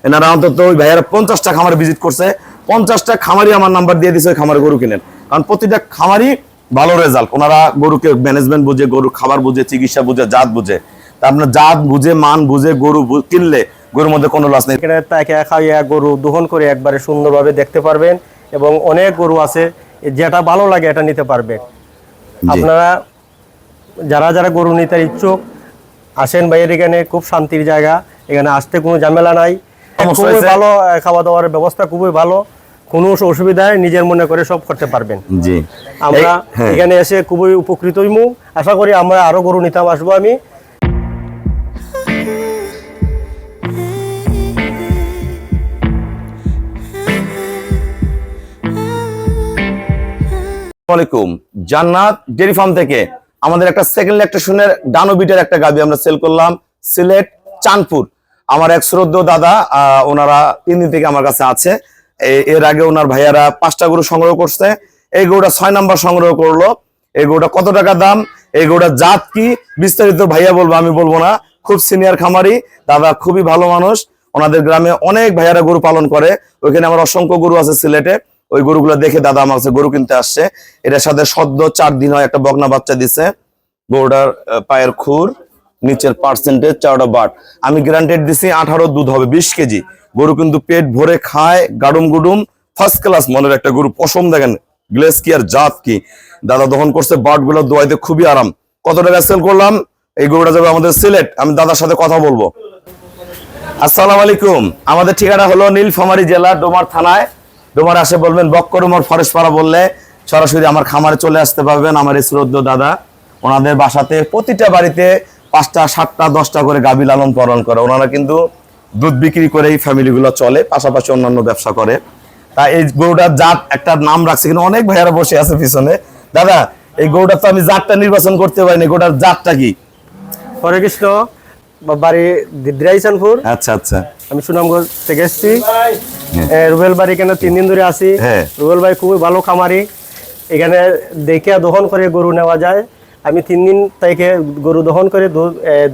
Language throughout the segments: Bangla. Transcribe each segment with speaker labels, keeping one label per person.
Speaker 1: এনারা অন্তত ওই ভাইয়ারা 50টা খামারে ভিজিট করছে, 50টা খামারি আমার নাম্বার দিয়ে দিছে ওই খামারে গরু কিনেন। কারণ প্রতিটা খামারি ভালো রেজাল্ট, ওনারা গরুকে ম্যানেজমেন্ট বুঝে, গরু খাবার বুঝে, চিকিৎসা বুঝে, জাত বুঝে। তা আপনার জাত বুঝে, মান বুঝে গরু কিনলে গরুর মধ্যে কোনো লস নেই।
Speaker 2: তাকে খাইয়া গরু দহন করে একবারে সুন্দরভাবে দেখতে পারবেন এবং অনেক গরু আছে যেটা ভালো লাগে এটা নিতে পারবেন। আপনারা যারা যারা গরু নিতে ইচ্ছুক আসেন ভাইয়ের এখানে, খুব শান্তির জায়গা, এখানে আসতে কোনো ঝামেলা নাই, খুবই ভালো খাওয়া দাওয়ার ব্যবস্থা, খুবই ভালো, কোনো অসুবিধায় নিজের মনে করে সব করতে পারবেন।
Speaker 1: জি,
Speaker 2: আমরা এখানে এসে খুবই উপকৃত হইমু, আশা করি আমরা আরো গরু নিতাম আসবো আমি।
Speaker 1: আসসালামু জান্নাত ডেয়ারি ফার্ম থেকে আমাদের একটা সেকেন্ড ল্যাকটেশনের ডানো বিটের একটা গাভী আমরা সেল করলাম সিলেট চাঁদপুর। আমার এক শ্রদ্ধেয় দাদা, ওনারা 3 দিন থেকে আমার কাছে আছে। এর আগে ওনার ভাইয়ারা 5টা গরু সংগ্রহ করছে, এই গরুটা 6 নাম্বার সংগ্রহ করলো। এই গরুটা কত টাকা দাম, এই গরুটা জাত কি, বিস্তারিত ভাইয়া বলবো, আমি বলবো না। খুব সিনিয়র খামারি দাদা, খুবই ভালো মানুষ। ওনাদের গ্রামে অনেক ভাইয়ারা গরু পালন করে, ওইখানে আমার অসংখ্য গরু আছে সিলেটে। ওই গরুগুলো দেখে দাদা আমার কাছে গরু কিনতে আসছে। এটার সাথে সদ্য 4 দিন হয় একটা বকনা বাচ্চা দিছে। গরুটার পায়ের খুর, নিচের পার্সেন্টেজ, 4টা বাট। আমি গ্যারান্টেড দিছি 18 দুধ হবে, 20 কেজি। গরু কিন্তু পেট ভরে খায়, গাডুম গুডুম, ফার্স্ট ক্লাস মনের একটা গরু। পশম দেখেন, গ্লেস কি আর জাত কি। দাদা দহন করছে, বাট গুলো দোয়াইতে খুবই আরাম। কত টাকা সেল করলাম, এই গরুটা যাবে আমাদের সিলেট। আমি দাদার সাথে কথা বলবো। আসসালামু আলাইকুম। আমাদের ঠিকানা হলো নীলফামারী জেলা ডোমার থানায়। ডোমার আসে বলবেন বক্করুমর ফরেস্টপাড়া বললে সরাসরি আমার খামারে চলে আসতে পারবেন। আমার এই শ্রদ্ধেয় দাদা, ওনাদের বাসাতে প্রতিটা বাড়িতে 5টা 7টা 10টা করে গাভী লালন পালন করে। ওনারা কিন্তু দুধ বিক্রি করে এই ফ্যামিলিগুলো চলে, পাশাপাশি অন্যান্য ব্যবসা করে। তা এই গরুটার জাত একটা নাম রাখছে, কিন্তু অনেক ভাইয়ারা বসে আছে পিছনে। দাদা, এই গরুটা তো আমি জাতটা নির্বাচন করতে পারিনি, গরুটার জাতটা কি?
Speaker 2: হরে কৃষ্ণ, বাড়ি দিদ্রাইসানপুর।
Speaker 1: আচ্ছা আচ্ছা,
Speaker 2: আমি সুনামগঞ্জ থেকে এসেছি। রুবেল বাড়ি এখানে 3 দিন ধরে আছি। রুবেল ভাই খুবই ভালো খামারি, এখানে দেখে দহন করে গরু নেওয়া যায়। আমি 3 দিন থেকে গরু দহন করে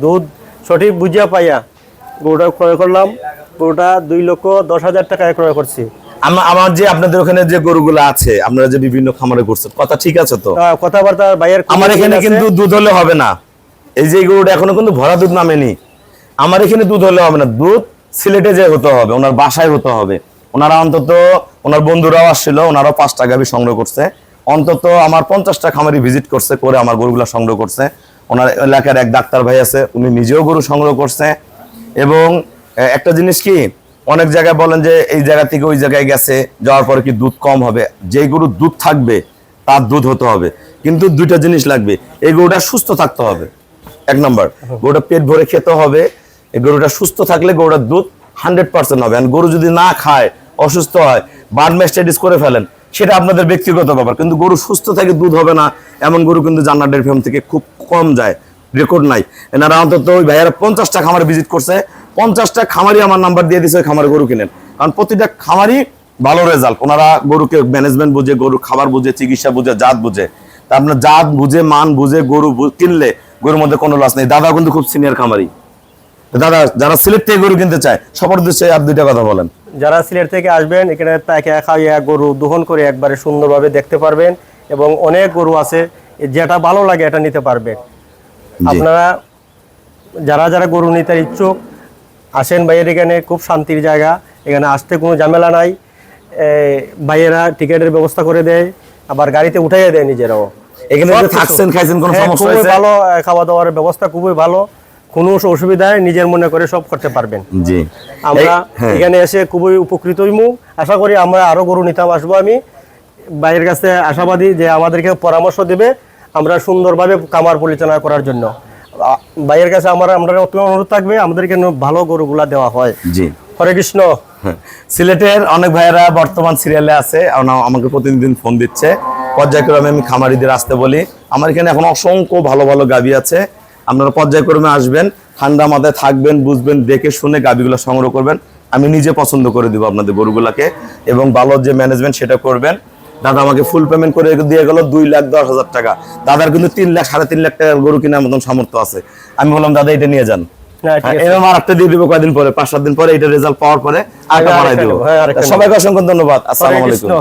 Speaker 2: দুধ সঠিক বুঝিয়া পাইয়া গরুটা ক্রয় করলাম। গরুটা 2,10,000 টাকায় ক্রয় করছি।
Speaker 1: আমার যে আপনাদের ওখানে যে গরুগুলো আছে, আপনারা যে বিভিন্ন খামারে করছেন, কথা ঠিক আছে তো?
Speaker 2: কথাবার্তা ভাইয়ের।
Speaker 1: আমার এখানে কিন্তু দুধ হলে হবে না। এই যে গরুটা এখনো কিন্তু ভরা দুধ নামেনি। আমার এখানে দুধ হলে হবে না, দুধ সিলেটে যে হতে হবে, ওনার বাসায় হতে হবে। ওনারা অন্তত, ওনার বন্ধুরাও আসছিল, ওনারাও 5টা গাভী সংগ্রহ করছে। অন্তত আমার 50টা খামারি ভিজিট করছে, করে আমার গরুগুলা সংগ্রহ করছে। ওনার এলাকার এক ডাক্তার ভাই আছে, উনি নিজেও গরু সংগ্রহ করছে। এবং একটা জিনিস কি, অনেক জায়গায় বলেন যে এই জায়গা থেকে ওই জায়গায় গেছে, যাওয়ার পরে কি দুধ কম হবে। যেই গরুর দুধ থাকবে তার দুধ হতে হবে, কিন্তু 2টা জিনিস লাগবে। এই গরুটা সুস্থ থাকতে হবে, 1 নম্বর। গরুটা পেট ভরে খেতে হবে। এই গরুটা সুস্থ থাকলে গরুটার দুধ 100% হবে। আর গরু যদি না খায়, অসুস্থ হয়, বার্ন ম্যাস্টাইটিস করে ফেলেন, সেটা আপনাদের ব্যক্তিগত ব্যাপার। কিন্তু গরু সুস্থ থাকে দুধ হবে না, এমন গরু কিন্তু জান্নাত ডেয়ারি ফার্ম থেকে খুব কম যায়, রেকর্ড নাই। এনারা অন্তত ওই ভাইয়ারা 50টা খামারে ভিজিট করছে, 50টা খামারি আমার নাম্বার দিয়ে দিছে ওই খামারে গরু কিনেন। কারণ প্রতিটা খামারি ভালো রেজাল্ট, ওনারা গরুকে ম্যানেজমেন্ট বুঝে, গরু খাবার বুঝে, চিকিৎসা বুঝে, জাত বুঝে। তা আপনার জাত বুঝে, মান বুঝে গরু কিনলে গরুর মধ্যে কোনো লস নেই। দাদা কিন্তু খুব সিনিয়র খামারি। দাদা, যারা সিলেট থেকে গরু কিনতে চায় সবার উদ্দেশ্যে আর 2টা কথা বলেন।
Speaker 2: যারা সিলেট থেকে আসবেন এখানে তাকে খাইয়া গরু দহন করে একবারে সুন্দরভাবে দেখতে পারবেন এবং অনেক গরু আছে যেটা ভালো লাগে এটা নিতে পারবেন। আপনারা যারা যারা গরু নিতে ইচ্ছুক আসেন ভাইয়ের এখানে, খুব শান্তির জায়গা, এখানে আসতে কোনো ঝামেলা নাই। ভাইয়েরা টিকিটের ব্যবস্থা করে দেয়, আবার গাড়িতে উঠাইয়া দেয় নিজেরাও।
Speaker 1: এখানে থাকছেন, খাইছেন, কোনো সমস্যা হয়েছে?
Speaker 2: ভালো খাওয়া দাওয়ার ব্যবস্থা খুবই ভালো, কোনো অসুবিধায় নিজের মনে করে সব করতে পারবেন।
Speaker 1: জি,
Speaker 2: আমরা এখানে এসে খুবই উপকৃত হইমু, আশা করি আমরা আরো গরু নিতাম আসবো আমি। ভাইয়ের কাছে আশাবাদী যে আমাদেরকে পরামর্শ দেবে আমরা সুন্দরভাবে খামার পরিচালনা করার জন্য। ভাইয়ের কাছে আমরা অনুরোধ থাকবে আমাদেরকে ভালো গরুগুলা দেওয়া হয়।
Speaker 1: জি,
Speaker 2: হরে কৃষ্ণ।
Speaker 1: সিলেটের অনেক ভাইয়েরা বর্তমান সিরিয়ালে আছে, আমাকে প্রতিদিন ফোন দিচ্ছে। পর্যায়ক্রমে আমি খামারিদের আসতে বলি। আমার এখানে এখন অসংখ্য ভালো ভালো গাভী আছে, আপনারা পর্যায়ক্রমে আসবেন, ঠান্ডা মাথায় থাকবেন, বুঝবেন, দেখে শুনে গাভীগুলো সংগ্রহ করবেন। আমি নিজে পছন্দ করে দিব আপনাদের গরুগুলাকে, এবং ভালো যে ম্যানেজমেন্ট সেটা করবেন। দাদা আমাকে ফুল পেমেন্ট করে দিয়ে গেল 2,10,000 টাকা। দাদার কিন্তু 3 লাখ 3.5 লাখ টাকার গরু কেনার মতন সামর্থ্য আছে। আমি বললাম দাদা এটা নিয়ে যান।
Speaker 2: হ্যাঁ, ঠিক আছে।
Speaker 1: এরকম আরেকটা দিয়ে দিব কয়দিন পরে, 5-7 দিন পরে এটা রেজাল্ট পাওয়ার পরে আরেকটা
Speaker 2: আরেকটা
Speaker 1: বানাই দিব।
Speaker 2: নেবো, হ্যাঁ, আরেকটা
Speaker 1: সবাইকে অসংখ্য ধন্যবাদ। আসসালামু
Speaker 2: হরে
Speaker 1: আলাইকুম।
Speaker 2: কৃষ্ণ।